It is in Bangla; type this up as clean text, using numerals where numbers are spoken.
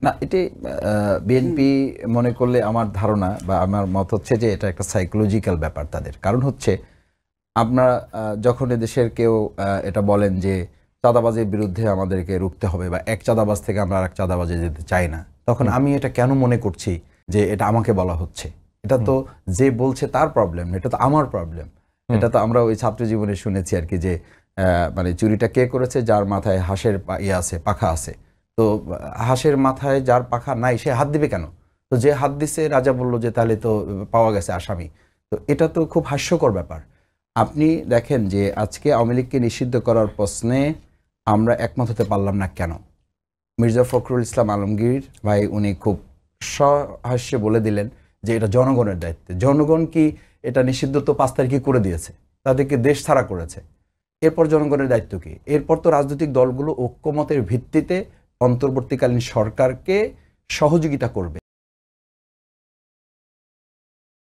না, এটি বিএনপি মনে করলে আমার ধারণা বা আমার মত হচ্ছে যে এটা একটা সাইকোলজিক্যাল ব্যাপার তাদের। কারণ হচ্ছে আপনারা যখন এদেশের কেউ এটা বলেন যে চাঁদাবাজির বিরুদ্ধে আমাদেরকে রুখতে হবে বা এক চাঁদাবাজ থেকে আমরা আরেক চাঁদাবাজে যেতে চাই না, তখন আমি এটা কেন মনে করছি যে এটা আমাকে বলা হচ্ছে? এটা তো যে বলছে তার প্রবলেম, এটা তো আমার প্রবলেম। এটা তো আমরা ওই ছাত্র জীবনে শুনেছি আর কি যে মানে চুরিটা কে করেছে? যার মাথায় হাঁসের আছে, পাখা আছে। তো হাঁসের মাথায় যার পাখা নাই সে হাত দিবে কেন? তো যে হাত দিছে রাজা বলল যে তাহলে তো পাওয়া গেছে আসামি। তো এটা তো খুব হাস্যকর ব্যাপার। আপনি দেখেন যে আজকে আওয়ামী লীগকে নিষিদ্ধ করার প্রশ্নে আমরা একমত হতে পারলাম না কেন? মির্জা ফখরুল ইসলাম আলমগীর ভাই উনি খুব সহাস্যে বলে দিলেন যে এটা জনগণের দায়িত্ব। জনগণ কি এটা নিষিদ্ধ তো 5 তারিখে করে দিয়েছে, তাদেরকে দেশ ছাড়া করেছে। এরপর জনগণের দায়িত্ব কি? এরপর তো রাজনৈতিক দলগুলো ঐক্যমতের ভিত্তিতে অন্তর্বর্তীকালীন সরকারকে সহযোগিতা করবে।